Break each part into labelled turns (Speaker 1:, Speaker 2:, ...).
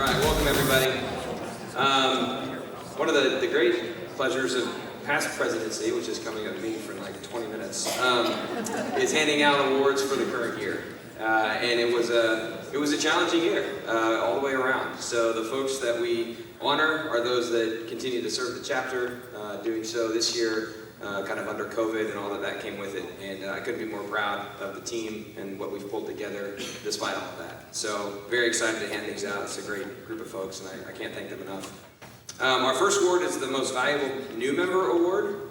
Speaker 1: right, welcome everybody. One of the great pleasures of past presidency, which is coming up to me for like 20 minutes, is handing out awards for the current year. And it was a challenging year all the way around. So the folks that we honor are those that continue to serve the chapter, doing so this year kind of under COVID and all that came with it. And I couldn't be more proud of the team and what we've pulled together despite all of that. So very excited to hand these out. It's a great group of folks and I can't thank them enough. Our first award is the Most Valuable New Member Award.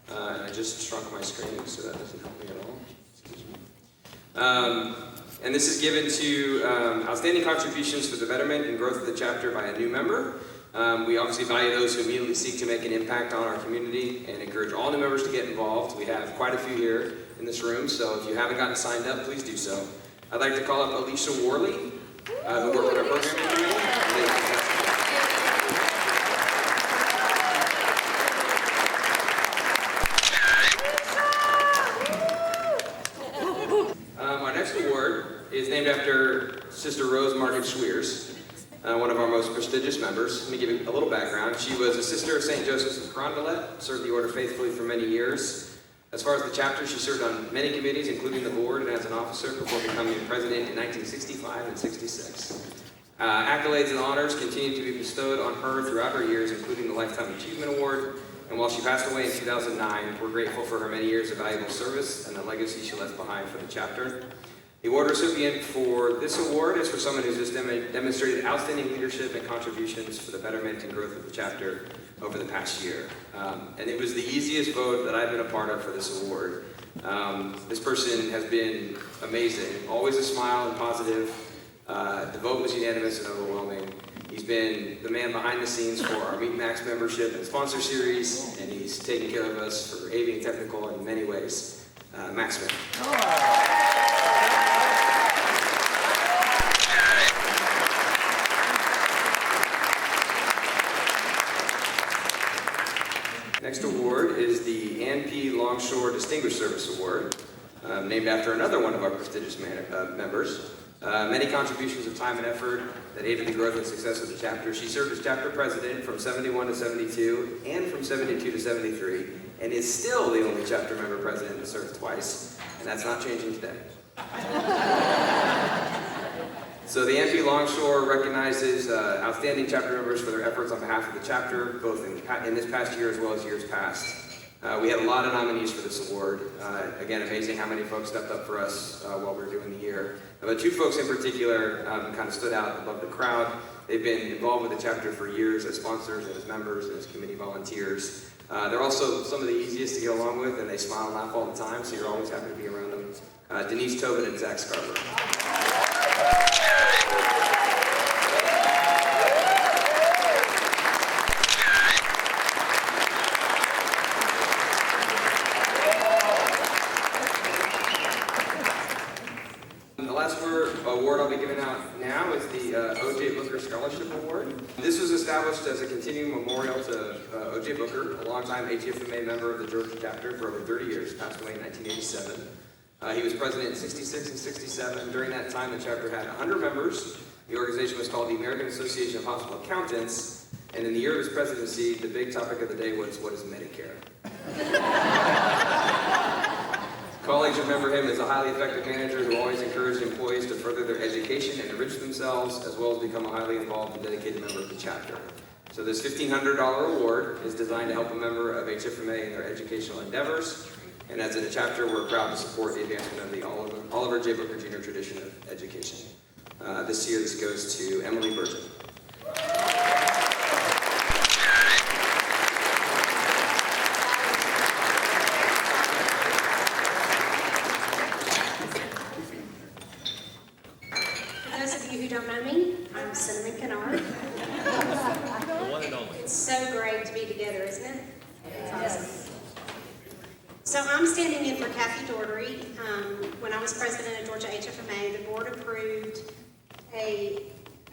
Speaker 1: And I just shrunk my screen so that doesn't help me at all. Excuse me. And this is given to outstanding contributions for the betterment and growth of the chapter by a new member. We obviously value those who immediately seek to make an impact on our community and encourage all new members to get involved. We have quite a few here in this room, so if you haven't gotten signed up, please do so. I'd like to call up Alicia Worley, who worked with our programming committee. Our next award is named after Sister Rose Margaret Schweers, one of our most prestigious members. Let me give you a little background. She was a sister of St. Joseph's of Carondelet, served the order faithfully for many years. As far as the chapter, she served on many committees, including the board and as an officer before becoming president in 1965 and 66. Accolades and honors continue to be bestowed on her throughout her years, including the Lifetime Achievement Award. And while she passed away in 2009, we're grateful for her many years of valuable service and the legacy she left behind for the chapter. The award recipient for this award is for someone who's just demonstrated outstanding leadership and contributions for the betterment and growth of the chapter over the past year. And it was the easiest vote that I've been a part of for this award. This person has been amazing, always a smile and positive. The vote was unanimous and overwhelming. He's been the man behind the scenes for our Meet Max membership and sponsor series, and he's taken care of us for AV and technical in many ways. Max Smith. Next award is the Ann P. Longshore Distinguished Service Award, named after another one of our prestigious members. Many contributions of time and effort that aided the growth and success of the chapter. She served as chapter president from 71 to 72 and from 72 to 73, and is still the only chapter member president to serve twice, and that's not changing today. So the NP Longshore recognizes outstanding chapter members for their efforts on behalf of the chapter, both in this past year as well as years past. We had a lot of nominees for this award. Again, amazing how many folks stepped up for us while we were doing the year. But two folks in particular kind of stood out above the crowd. They've been involved with the chapter for years as sponsors and as members and as committee volunteers. They're also some of the easiest to get along with, and they smile and laugh all the time, so you're always happy to be around them. Denise Tobin and Zach Scarborough. Award I'll be giving out now is the O.J. Booker Scholarship Award. This was established as a continuing memorial to O.J. Booker, a longtime HFMA member of the Georgia chapter for over 30 years, passed away in 1987. He was president in 66 and 67. During that time, the chapter had 100 members. The organization was called the American Association of Hospital Accountants, and in the year of his presidency, the big topic of the day was, what is Medicare? Colleagues remember him as a highly effective manager who always encouraged employees to further their education and enrich themselves, as well as become a highly involved and dedicated member of the chapter. So this $1,500 award is designed to help a member of HFMA in their educational endeavors. And as a chapter, we're proud to support the advancement of the Oliver J. Booker Jr. tradition of education. This year, this goes to Emily Burton.
Speaker 2: It's so great to be together, isn't it? It's awesome. So I'm standing in for Kathy Daugherty. When I was president of Georgia HFMA, the board approved a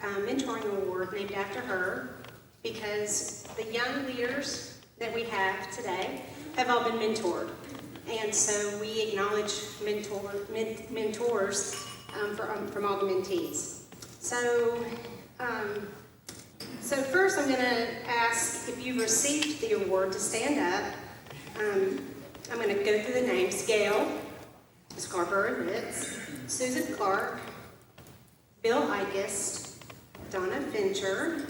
Speaker 2: mentoring award named after her because the young leaders that we have today have all been mentored. And so we acknowledge mentors from all the mentees. So So first I'm going to ask if you've received the award to stand up. I'm going to go through the names. Gail Scarborough-Litz, Susan Clark, Bill Ikest, Donna Fincher,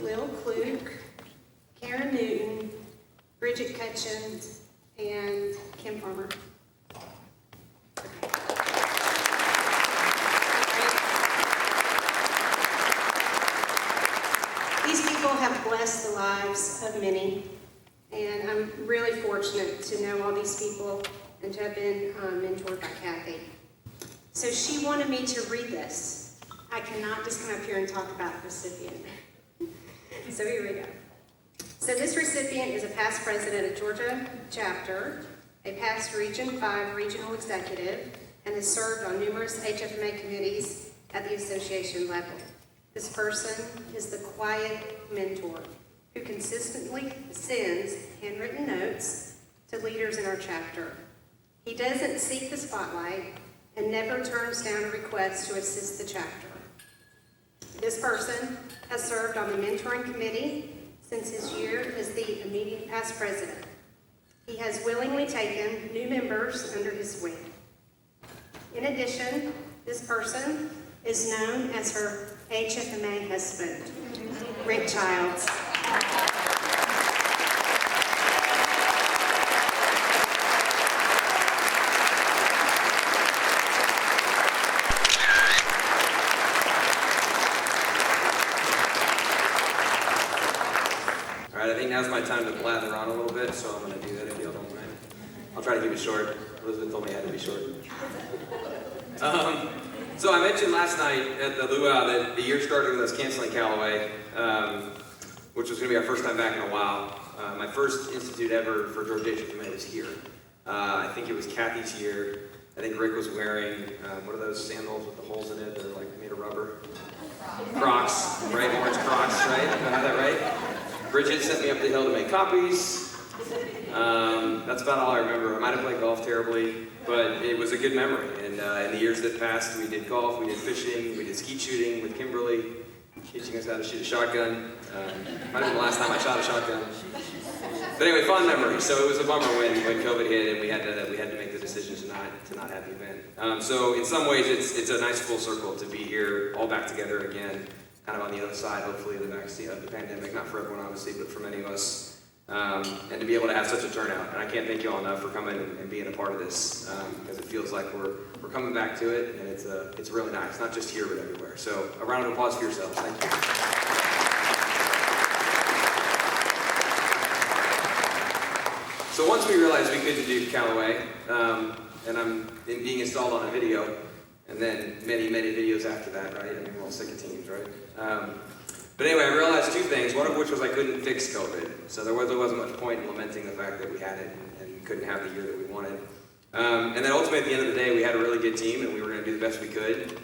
Speaker 2: Lil Kluke, Karen Newton, Bridget Cutchins, and Kim Farmer. These people have blessed the lives of many, and I'm really fortunate to know all these people and to have been mentored by Kathy. So she wanted me to read this. I cannot just come up here and talk about the recipient. So here we go. So this recipient is a past president of Georgia Chapter, a past Region 5 regional executive, and has served on numerous HFMA committees at the association level. This person is the quiet mentor who consistently sends handwritten notes to leaders in our chapter. He doesn't seek the spotlight and never turns down a request to assist the chapter. This person has served on the mentoring committee since his year as the immediate past president. He has willingly taken new members under his wing. In addition, this person is known as her HFMA husband, Rick Childs.
Speaker 1: All right, I think now's my time to blather on a little bit, so I'm going to do that if y'all don't mind. I'll try to keep it short. Elizabeth told me I had to be short. So I mentioned last night at the luau that the year started with us canceling Callaway, which was going to be our first time back in a while. My first institute ever for Georgia HFMA was here. I think it was Kathy's year. I think Rick was wearing, what are those sandals with the holes in it? They're like made of rubber. Crocs, right? Orange Crocs, right? I have that right? Bridget sent me up the hill to make copies. That's about all I remember. I might have played golf terribly, but it was a good memory. And in the years that passed, we did golf, we did fishing, we did skeet shooting with Kimberly, teaching us how to shoot a shotgun. Might have been the last time I shot a shotgun. But anyway, fond memories. So it was a bummer when COVID hit and we had to make the decision to not have the event. So in some ways, it's a nice full circle to be here, all back together again, kind of on the other side, hopefully, of the vaccine of the pandemic. Not for everyone, obviously, but for many of us. And to be able to have such a turnout. And I can't thank you all enough for coming and being a part of this, because it feels like we're coming back to it, and it's really nice, not just here but everywhere. So a round of applause for yourselves. Thank you. So once we realized we couldn't do Callaway, and I'm being installed on a video, and then many, many videos after that, right? I mean, we're all sick of teams, right? But anyway, I realized two things, one of which was I couldn't fix COVID. So there wasn't much point in lamenting the fact that we had it and couldn't have the year that we wanted. And then ultimately at the end of the day, we had a really good team and we were going to do the best we could.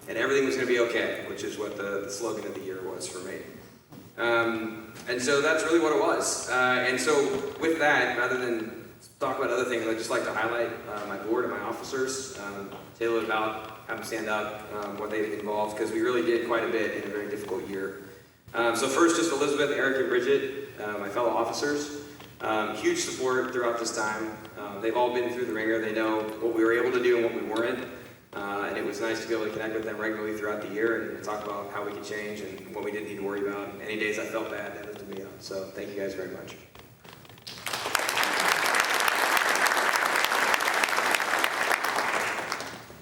Speaker 1: And everything was going to be okay, which is what the slogan of the year was for me. And so that's really what it was. And so with that, rather than talk about other things, I'd just like to highlight my board and my officers, tell you about have them stand up, what they've involved, because we really did quite a bit in a very difficult year. So first, just Elizabeth, Eric, and Bridget, my fellow officers. Huge support throughout this time. They've all been through the ringer. They know what we were able to do and what we weren't. And it was nice to be able to connect with them regularly throughout the year and talk about how we could change and what we didn't need to worry about. Any days I felt bad, they lifted me up. So thank you guys very much.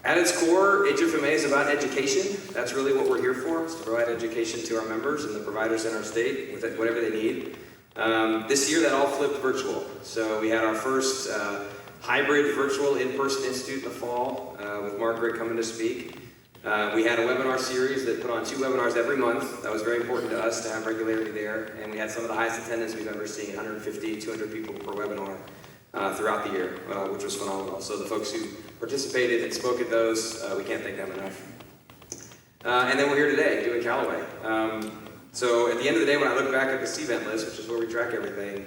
Speaker 1: At its core, HFMA is about education. That's really what we're here for, is to provide education to our members and the providers in our state with whatever they need. This year, that all flipped virtual. So we had our first hybrid virtual in-person institute in the fall with Margaret coming to speak. We had a webinar series that put on 2 webinars every month. That was very important to us to have regularity there. And we had some of the highest attendance we've ever seen, 150, 200 people per webinar throughout the year, which was phenomenal. So the folks who participated and spoke at those, we can't thank them enough. And then we're here today doing Callaway. So at the end of the day, when I look back at this event list, which is where we track everything,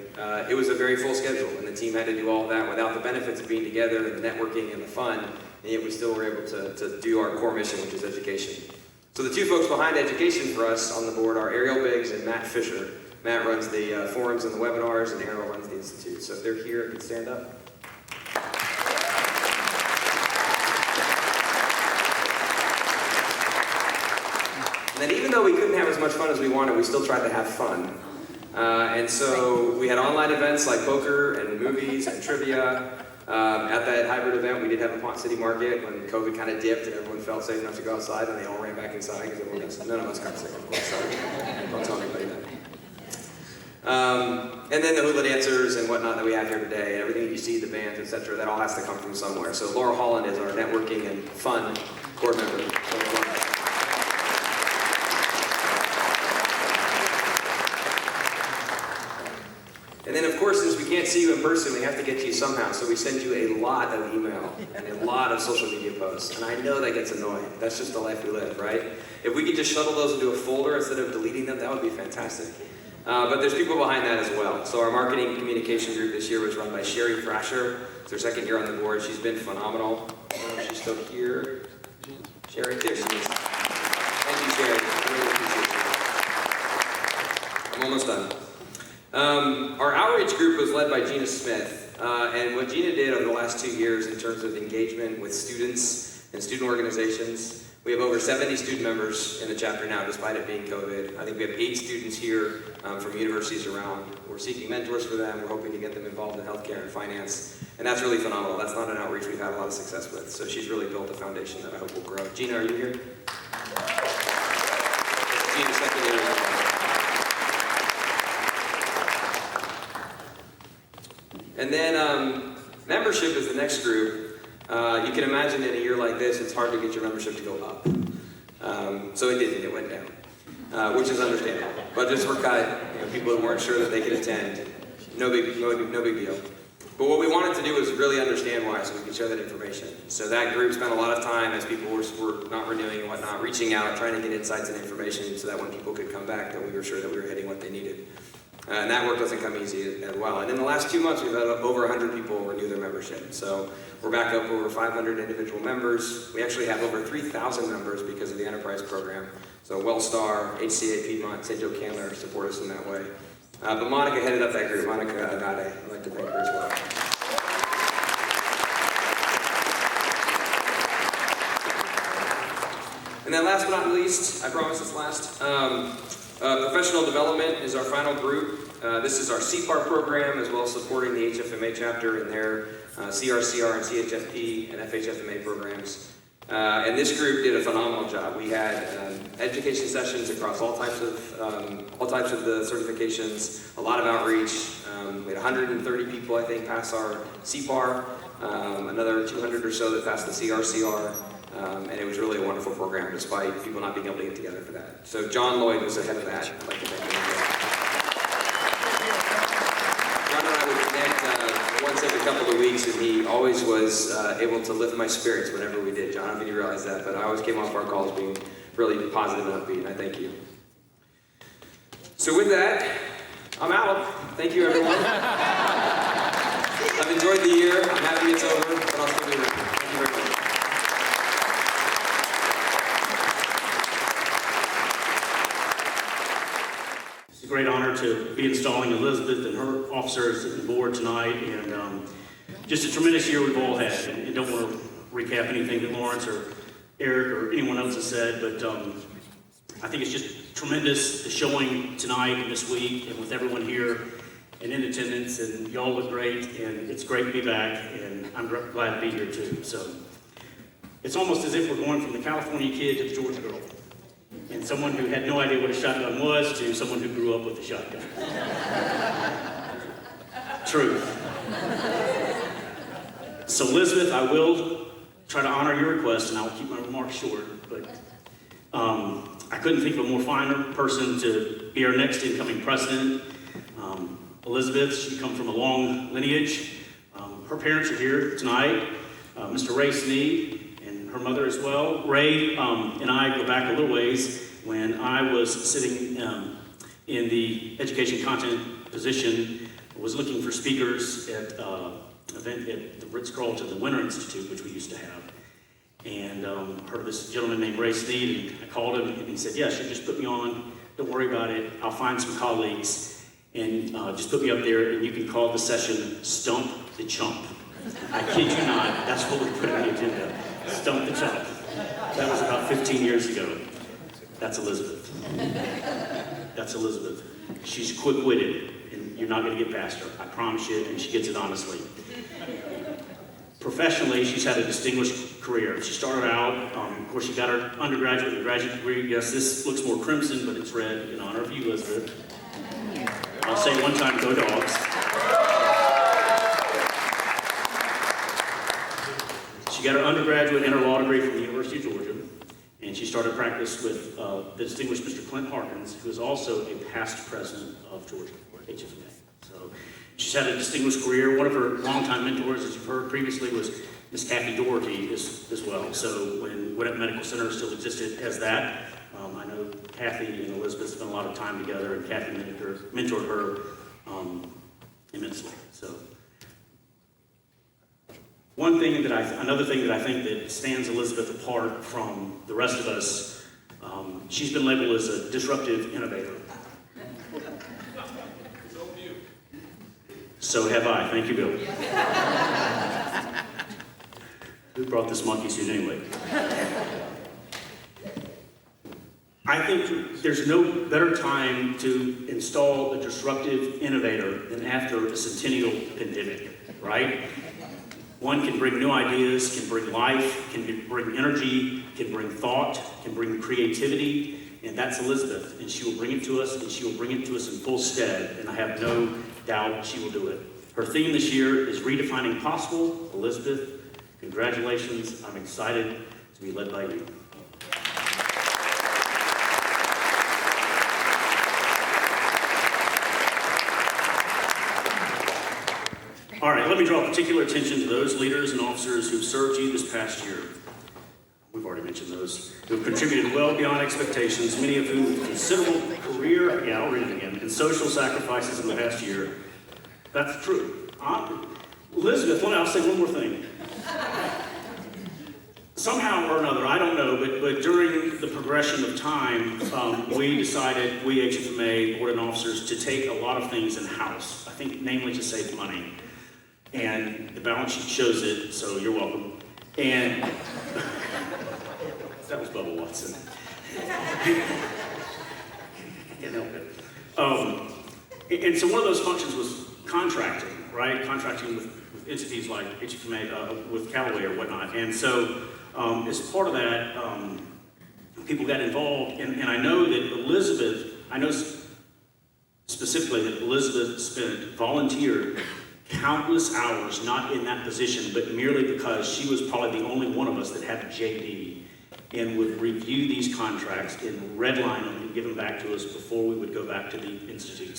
Speaker 1: it was a very full schedule, and the team had to do all of that without the benefits of being together and the networking and the fun, and yet we still were able to do our core mission, which is education. So the two folks behind education for us on the board are Ariel Biggs and Matt Fisher. Matt runs the forums and the webinars, and Ariel runs the Institute. So if they're here, can stand up. And then even though we couldn't have as much fun as we wanted, we still tried to have fun. And so we had online events like poker and movies and trivia. At that hybrid event, we did have a Pont City Market when COVID kind of dipped and everyone felt safe enough to go outside, and they all ran back inside because none of us got sick, of course. Sorry. Don't tell anybody that. And then the hula dancers and whatnot that we have here today, and everything you see, the bands, etc., that all has to come from somewhere. So Laura Holland is our networking and fun board member. And then, of course, since we can't see you in person, we have to get to you somehow. So we send you a lot of email and a lot of social media posts. And I know that gets annoying. That's just the life we live, right? If we could just shuttle those into a folder instead of deleting them, that would be fantastic. But there's people behind that as well. So our marketing and communication group this year was run by Sherry Thrasher. It's her second year on the board. She's been phenomenal. I don't know if she's still here. Sherry, there she is. Thank you, Sherry. I really appreciate it. I'm almost done. Our outreach group was led by Gina Smith, and what Gina did over the last 2 years in terms of engagement with students and student organizations, we have over 70 student members in the chapter now, despite it being COVID. I think we have 8 students here from universities around. We're seeking mentors for them. We're hoping to get them involved in healthcare and finance, and that's really phenomenal. That's not an outreach we've had a lot of success with, so she's really built a foundation that I hope will grow. Gina, are you here? Gina's second year. And then membership is the next group. You can imagine in a year like this, it's hard to get your membership to go up. So it didn't, it went down, which is understandable. Budgets were cut, people weren't sure that they could attend. No big deal. But what we wanted to do was really understand why, so we could share that information. So that group spent a lot of time as people were not renewing and whatnot, reaching out, trying to get insights and information so that when people could come back, that we were sure that we were hitting what they needed. And that work doesn't come easy as well. And in the last 2 months, we've had over 100 people renew their membership. So we're back up over 500 individual members. We actually have over 3,000 members because of the enterprise program. So Wellstar, HCA Piedmont, St. Joe Candler support us in that way. But Monica headed up that group. Monica Agade, I'd like to thank her as well. And then last but not least, I promise it's last, professional development is our final group. This is our CPAR program, as well as supporting the HFMA chapter in their CRCR and CHFP and FHFMA programs. And this group did a phenomenal job. We had education sessions across all types of the certifications, a lot of outreach. We had 130 people, I think, pass our CPAR, another 200 or so that passed the CRCR. And it was really a wonderful program, despite people not being able to get together for that. So John Lloyd was the head of that. I'd like to thank him. John and I would connect once every couple of weeks, and he always was able to lift my spirits whenever we did. John, I don't know if you realize that, but I always came off our calls being really positive and upbeat, and I thank you. So with that, I'm out. Thank you, everyone. I've enjoyed the year. I'm happy it's over, but I'll still be around. Thank you very much.
Speaker 3: It's a great honor to be installing Elizabeth and her officers at the board tonight, and just a tremendous year we've all had. And I don't want to recap anything that Lawrence or Eric or anyone else has said, but I think it's just tremendous, the showing tonight and this week, and with everyone here and in attendance, and y'all look great, and it's great to be back, and I'm glad to be here too. So it's almost as if we're going from the California kid to the Georgia girl. And someone who had no idea what a shotgun was to someone who grew up with a shotgun. Truth. So Elizabeth, I will try to honor your request, and I'll keep my remarks short, but I couldn't think of a more finer person to be our next incoming president. Elizabeth, she comes from a long lineage. Her parents are here tonight, Mr. Ray Sneed, and her mother as well. Ray and I go back a little ways. When I was sitting in the education content position, I was looking for speakers at an event at the Ritz-Carlton, the Winter Institute, which we used to have. and heard of this gentleman named Ray Sneed, and I called him, and he said, yes, you just put me on, don't worry about it, I'll find some colleagues, and just put me up there, and you can call the session Stump the Chump. I kid you not, that's what we put on the agenda, Stump the Chump. That was about 15 years ago. That's Elizabeth. That's Elizabeth. She's quick-witted, and you're not going to get past her. I promise you, and she gets it honestly. Professionally, she's had a distinguished career. She started out, of course, she got her undergraduate and graduate degree. Yes, this looks more crimson, but it's red in honor of you, Elizabeth. I'll say one time, go Dogs. She got her undergraduate and her law degree from the University of Georgia, and she started practice with the distinguished Mr. Clint Harkins, who is also a past president of Georgia, HFMA. So she's had a distinguished career. One of her longtime mentors, as you've heard previously, was Miss Kathy Doherty as well. So when Gwinnett Medical Center still existed as that, I know Kathy and Elizabeth spent a lot of time together, and Kathy mentored her immensely. So another thing that I think that stands Elizabeth apart from the rest of us, she's been labeled as a disruptive innovator. So have I. Thank you, Bill. Who brought this monkey suit anyway? I think there's no better time to install a disruptive innovator than after a centennial pandemic, right? One can bring new ideas, can bring life, can bring energy, can bring thought, can bring creativity, and that's Elizabeth. And she will bring it to us, and she will bring it to us in full stead, and I have no doubt she will do it. Her theme this year is Redefining Possible. Elizabeth, congratulations. I'm excited to be led by you. All right, let me draw particular attention to those leaders and officers who've served you this past year. We've already mentioned those, who have contributed well beyond expectations, many of whom with considerable career, I'll read it again, and social sacrifices in the past year. That's true. Elizabeth, I'll say one more thing. Somehow or another, I don't know, but during the progression of time, we decided, we HFMA, board and officers, to take a lot of things in-house. I think namely to save money. And the balance sheet shows it, so you're welcome. And that was Bubba Watson. Can't help it. And so one of those functions was contracting, right? Contracting with entities like HFMA, with Callaway or whatnot. And so as part of that, people got involved. And I know that Elizabeth, specifically that Elizabeth volunteered countless hours, not in that position, but merely because she was probably the only one of us that had a JD and would review these contracts and redline them and give them back to us before we would go back to the institute,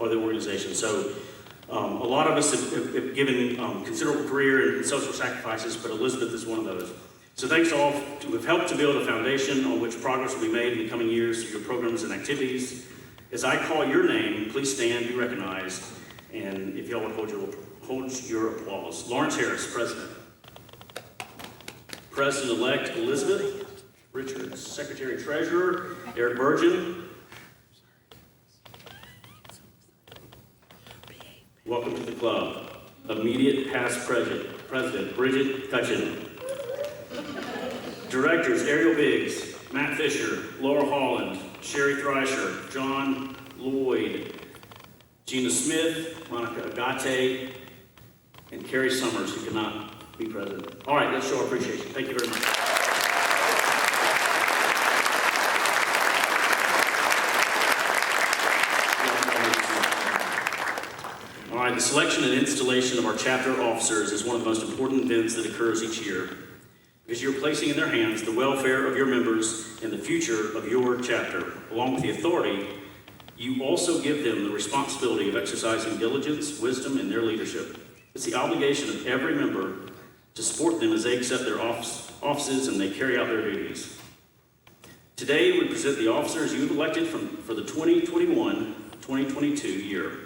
Speaker 3: or the organization. So a lot of us have given considerable career and social sacrifices, but Elizabeth is one of those. So thanks to all who have helped to build a foundation on which progress will be made in the coming years through your programs and activities. As I call your name, please stand, be recognized. And if y'all would hold your applause. Lawrence Harris, President. President-elect Elizabeth Richards. Secretary-Treasurer Eric Burgeon. Welcome to the club. Immediate past President Bridget Cutchin. Directors Ariel Biggs, Matt Fisher, Laura Holland, Sherry Thrisher, John Lloyd, Gina Smith, Monica Agate, and Carrie Summers, who could not be president. All right, let's show our appreciation. Thank you very much. All right, the selection and installation of our chapter officers is one of the most important events that occurs each year, because you're placing in their hands the welfare of your members and the future of your chapter. Along with the authority, you also give them the responsibility of exercising diligence, wisdom, and their leadership. It's the obligation of every member to support them as they accept their offices and they carry out their duties. Today, we present the officers you've elected for the 2021-2022 year.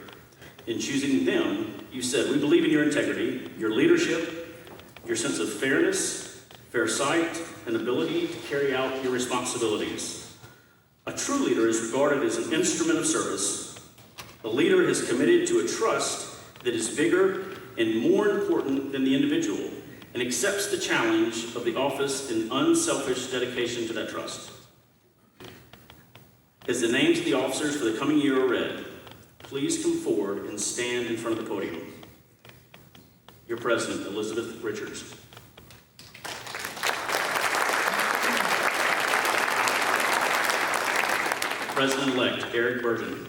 Speaker 3: In choosing them, you said, we believe in your integrity, your leadership, your sense of fairness, fair sight, and ability to carry out your responsibilities. A true leader is regarded as an instrument of service. A leader is committed to a trust that is bigger and more important than the individual, and accepts the challenge of the office in unselfish dedication to that trust. As the names of the officers for the coming year are read, please come forward and stand in front of the podium. Your President, Elizabeth Richards. President-elect Eric Burton.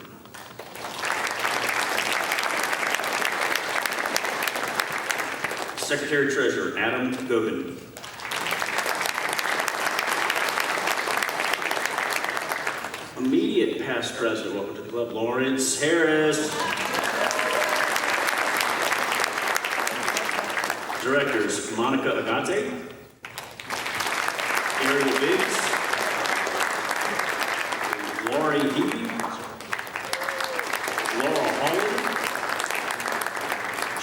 Speaker 3: Secretary-Treasurer Adam Gobin. Immediate past president, welcome to the club, Lawrence Harris. Directors, Monica Agate, Ariel Biggs, Laurie Heapy, Laura Holland,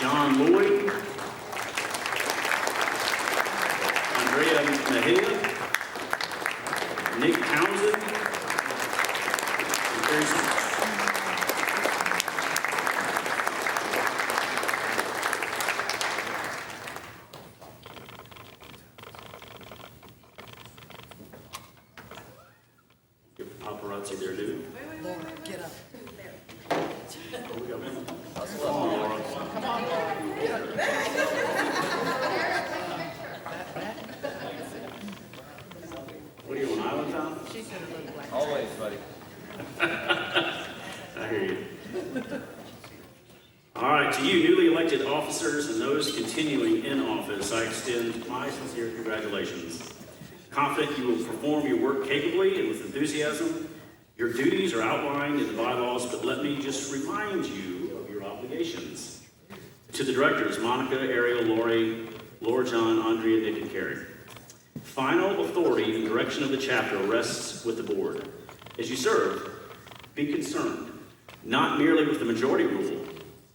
Speaker 3: John Lloyd, Andrea Mejia, Nick Townsend, and Terry Simmons. Get the paparazzi there, dude.
Speaker 4: Laura, get up.
Speaker 3: Oh, we got one. Come on, Laura. What are you on island time?
Speaker 4: She's gonna look like.
Speaker 5: Always, buddy.
Speaker 3: I hear you. All right, to you newly elected officers and those continuing in office, I extend my sincere congratulations. Confident you will perform your work capably and with enthusiasm. Your duties are outlined in the bylaws, but let me just remind you of your obligations. To the directors, Monica, Ariel, Lori, Laura, John, Andrea, Nick, and Carrie. Final authority and direction of the chapter rests with the board. As you serve, be concerned, not merely with the majority rule,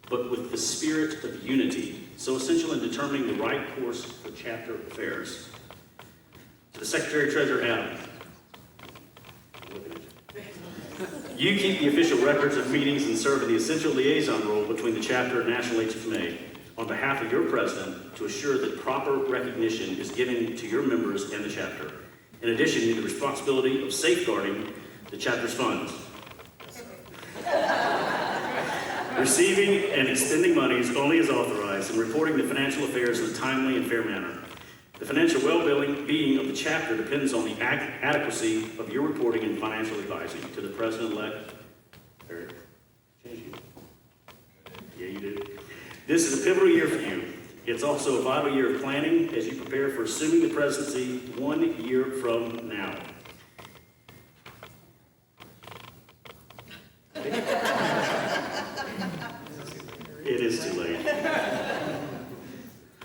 Speaker 3: but with the spirit of unity, so essential in determining the right course for chapter affairs. To the Secretary-Treasurer, Adam. You keep the official records of meetings and serve in the essential liaison role between the chapter and National HFMA on behalf of your president to assure that proper recognition is given to your members and the chapter. In addition, you have the responsibility of safeguarding the chapter's funds, receiving and expending monies only as authorized, and reporting the financial affairs in a timely and fair manner. The financial well-being of the chapter depends on the adequacy of your reporting and financial advising. To the President-elect, Eric, change you. Yeah, you did. This is a pivotal year for you. It's also a vital year of planning as you prepare for assuming the presidency 1 year from now. It is too late.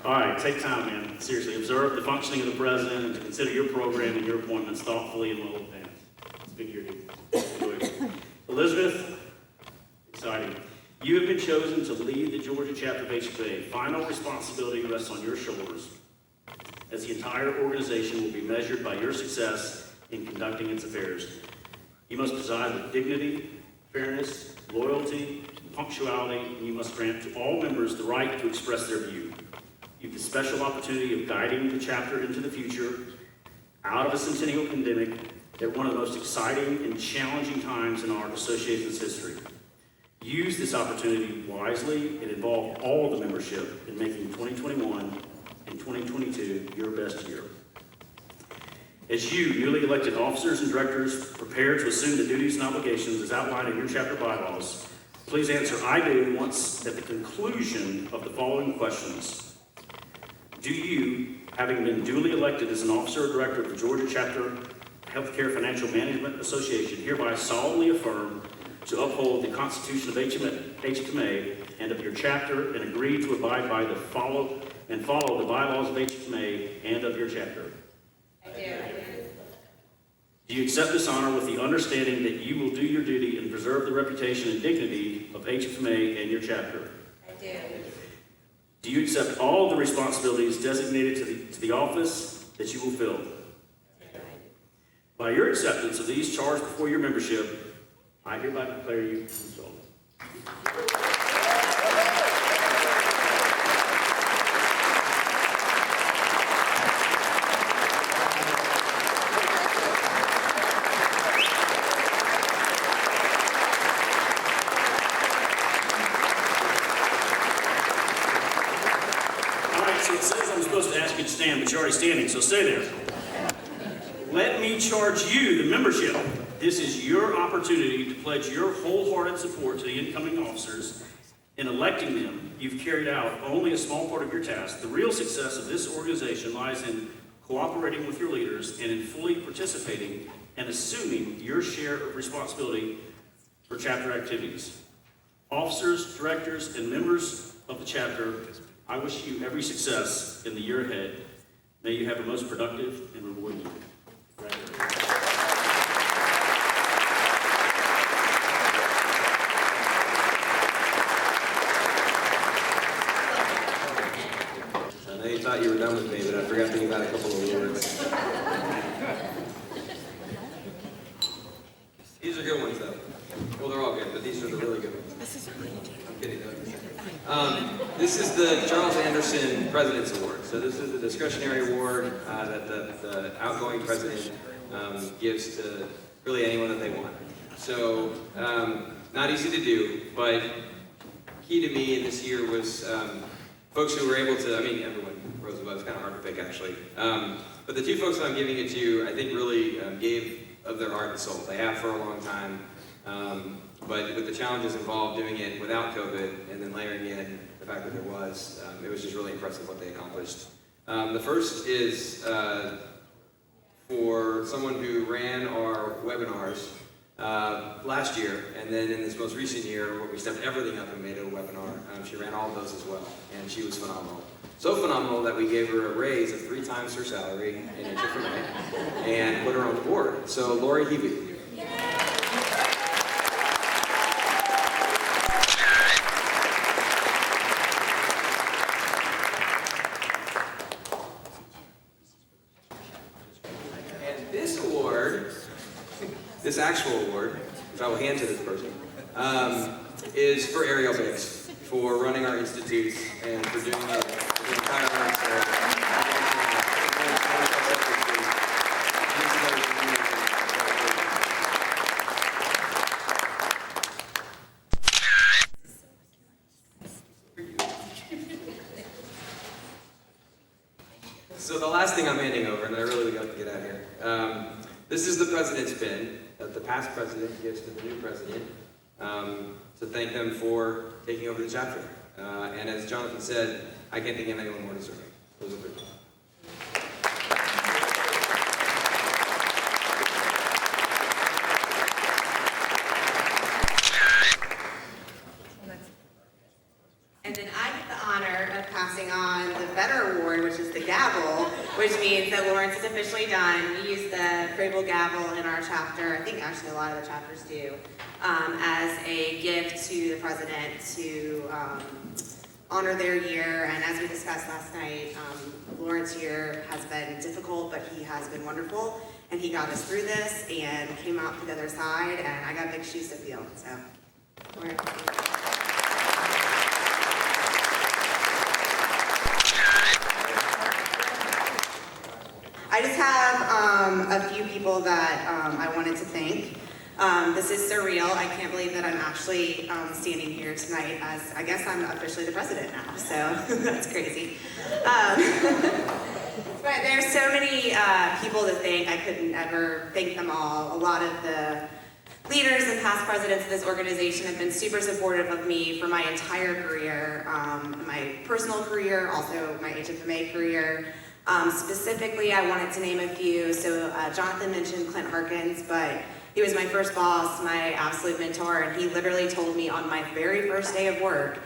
Speaker 3: All right, take time, man. Seriously, observe the functioning of the president and to consider your program and your appointments thoughtfully and well advanced. It's a big year, dude. Enjoy it. Elizabeth, exciting. You have been chosen to lead the Georgia chapter of HFMA. Final responsibility rests on your shoulders, as the entire organization will be measured by your success in conducting its affairs. You must preside with dignity, fairness, loyalty, punctuality, and you must grant to all members the right to express their view. You have the special opportunity of guiding the chapter into the future, out of a centennial pandemic, at one of the most exciting and challenging times in our association's history. Use this opportunity wisely and involve all the membership in making 2021 and 2022 your best year. As you, newly elected officers and directors, prepare to assume the duties and obligations as outlined in your chapter bylaws, please answer "I do" once at the conclusion of the following questions. Do you, having been duly elected as an officer or director of the Georgia Chapter Healthcare Financial Management Association, hereby solemnly affirm to uphold the Constitution of HFMA and of your chapter and agree to abide by follow the bylaws of HFMA and of your chapter?
Speaker 2: I do.
Speaker 3: Do you accept this honor with the understanding that you will do your duty and preserve the reputation and dignity of HFMA and your chapter?
Speaker 2: I do.
Speaker 3: Do you accept all the responsibilities designated to the office that you will fill. By your acceptance of these charges before your membership, I hereby declare you installed. So it says I'm supposed to ask you to stand, but you're already standing, so stay there. Let me charge you, the membership. This is your opportunity to pledge your wholehearted support to the incoming officers. In electing them, you've carried out only a small part of your task. The real success of this organization lies in cooperating with your leaders and in fully participating and assuming your share of responsibility for chapter activities. Officers, directors, and members of the chapter, I wish you every success in the year ahead. May you have a most productive and rewarding year.
Speaker 1: I know you thought you were done with me, but I forgot to give out a couple of awards. These are good ones, though. Well, they're all good, but these are the really good ones. I'm kidding, though. This is the Charles Anderson President's Award. So this is the discretionary award that the outgoing president gives to really anyone that they want. So not easy to do, but key to me in this year was folks who were able to, I mean, everyone rose above. It's kind of hard to pick, actually. But the two folks that I'm giving it to, I think really gave of their heart and soul. They have for a long time. But with the challenges involved doing it without COVID and then layering in the fact that there was, it was just really impressive what they accomplished. The first is for someone who ran our webinars last year, and then in this most recent year where we stepped everything up and made it a webinar, she ran all of those as well, and she was phenomenal. So phenomenal that we gave her a raise of 3 times her salary in HFMA and put her on the board. So Lori Hebe. This actual award, which I will hand to this person, is for Ariel Biggs for running our institute and for doing it for the entire So the last thing I'm handing over, and I really got to get out of here. This is the president's pin that the past president gives to the new president to thank them for taking over the chapter. And as Jonathan said, I can't think of anyone more deserving. Those are 3.
Speaker 5: And then I get the honor of passing on the Better Award, which is the gavel, which means that Lawrence is officially done. We use the Crable gavel in our chapter, I think actually a lot of the chapters do, as a gift to the president to honor their year. And as we discussed last night, Lawrence's year has been difficult, but he has been wonderful. And he got us through this and came out the other side, and I got big shoes to fill. So, Lawrence, I just have a few people that I wanted to thank. This is surreal. I can't believe that I'm actually standing here tonight as, I guess I'm officially the president now, so that's crazy. But there's so many people to thank. I couldn't ever thank them all. A lot of the leaders and past presidents of this organization have been super supportive of me for my entire career, my personal career, also my HFMA career. Specifically, I wanted to name a few. So Jonathan mentioned Clint Harkins, but he was my first boss, my absolute mentor, and he literally told me on my very first day of work,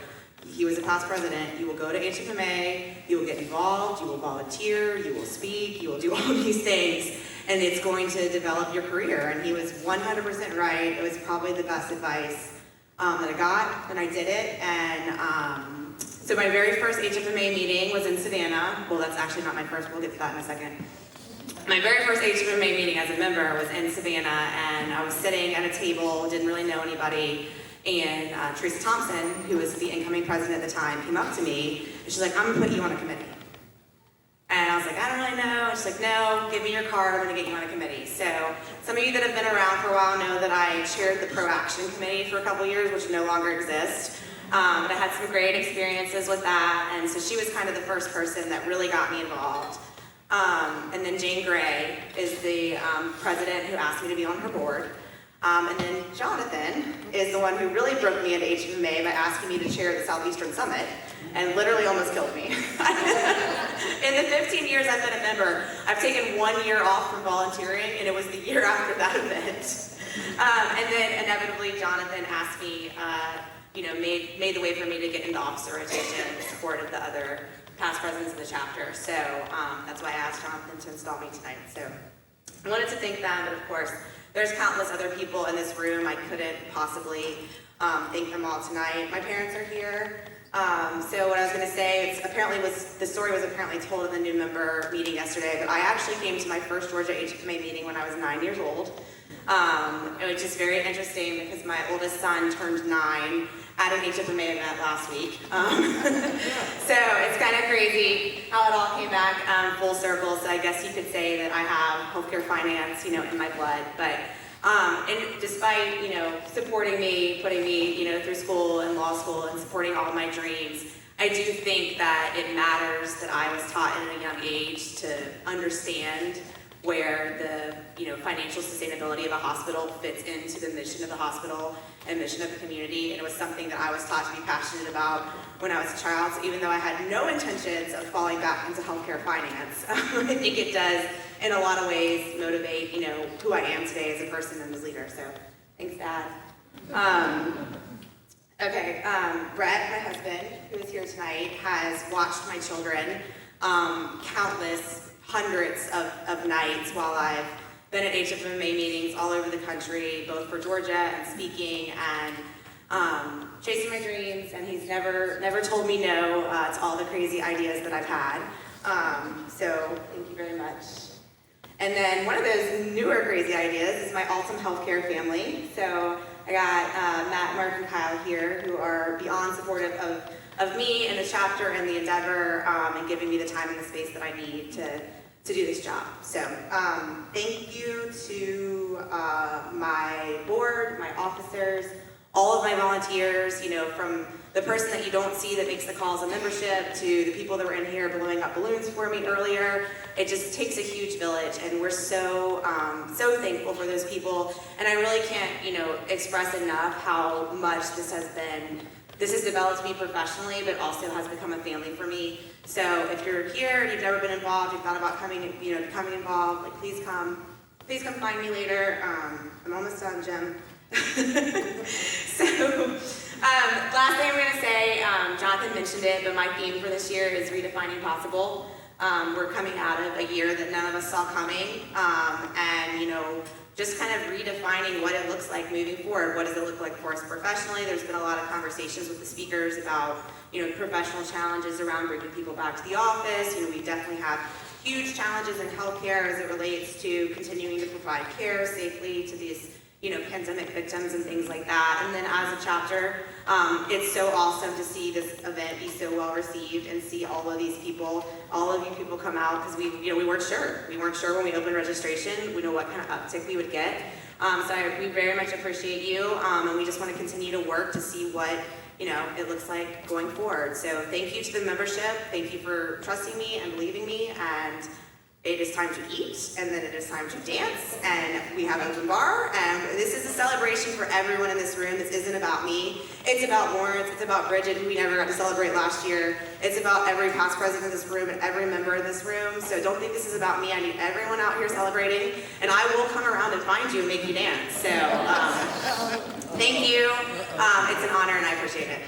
Speaker 5: he was a past president, you will go to HFMA, you will get involved, you will volunteer, you will speak, you will do all these things, and it's going to develop your career. And he was 100% right. It was probably the best advice that I got, and I did it. And So my very first HFMA meeting was in Savannah. Well, that's actually not my first, we'll get to that in a second. My very first HFMA meeting as a member was in Savannah, and I was sitting at a table, didn't really know anybody, and Teresa Thompson, who was the incoming president at the time, came up to me, and she's like, I'm gonna put you on a committee. And I was like, I don't really know. And she's like, no, give me your card, I'm gonna get you on a committee. So some of you that have been around for a while know that I chaired the Pro Action Committee for a couple years, which no longer exists. But I had some great experiences with that, and so she was kind of the first person that really got me involved. And then Jane Gray is the president who asked me to be on her board. And then Jonathan is the one who really broke me into HFMA by asking me to chair the Southeastern Summit, and literally almost killed me. In the 15 years I've been a member, I've taken 1 year off from volunteering, and it was the year after that event. And then inevitably Jonathan asked me, made the way for me to get into officer rotation in support of the other past presidents of the chapter. So that's why I asked Jonathan to install me tonight. So I wanted to thank them, but of course, there's countless other people in this room. I couldn't possibly thank them all tonight. My parents are here. So what I was going to say, the story was apparently told in the new member meeting yesterday, but I actually came to my first Georgia HFMA meeting when I was 9 years old. Which is very interesting because my oldest son turned 9 at an HFMA event last week. So it's kind of crazy how it all came back full circle. So I guess you could say that I have healthcare finance, in my blood. But and despite supporting me, putting me through school and law school and supporting all my dreams, I do think that it matters that I was taught at a young age to understand where the financial sustainability of a hospital fits into the mission of the hospital and mission of the community. And it was something that I was taught to be passionate about when I was a child. So even though I had no intentions of falling back into healthcare finance, I think it does in a lot of ways motivate who I am today as a person and as a leader. So thanks, Dad. Brett, my husband, who is here tonight, has watched my children hundreds of nights while I've been at HFMA meetings all over the country, both for Georgia and speaking and chasing my dreams, and he's never told me no to all the crazy ideas that I've had. So thank you very much. And then one of those newer crazy ideas is my Altum Healthcare family. So I got Matt, Mark, and Kyle here who are beyond supportive of me and the chapter and the endeavor and giving me the time and the space that I need to do this job. So thank you to my board, my officers, all of my volunteers, from the person that you don't see that makes the calls on membership to the people that were in here blowing up balloons for me earlier. It just takes a huge village, and we're so thankful for those people. And I really can't, express enough how much this has developed me professionally, but also has become a family for me. So if you're here and you've never been involved, you've thought about becoming involved, please come find me later. I'm almost done, Jim. Last thing I'm going to say, Jonathan mentioned it, but my theme for this year is redefining possible. We're coming out of a year that none of us saw coming, and just kind of redefining what it looks like moving forward. What does it look like for us professionally? There's been a lot of conversations with the speakers about professional challenges around bringing people back to the office. We definitely have huge challenges in healthcare as it relates to continuing to provide care safely to these pandemic victims and things like that. And then as a chapter, it's so awesome to see this event be so well received and see all of you people come out, because we weren't sure. We weren't sure when we opened registration, what kind of uptick we would get. We very much appreciate you, and we just want to continue to work to see what it looks like going forward. So thank you to the membership. Thank you for trusting me and believing me. And it is time to eat, and then it is time to dance, and we have open bar, and this is a celebration for everyone in this room. This isn't about me. It's about Lawrence. It's about Bridget, who we never got to celebrate last year. It's about every past president in this room and every member in this room. So don't think this is about me. I need everyone out here celebrating, and I will come around and find you and make you dance. So thank you. It's an honor, and I appreciate it.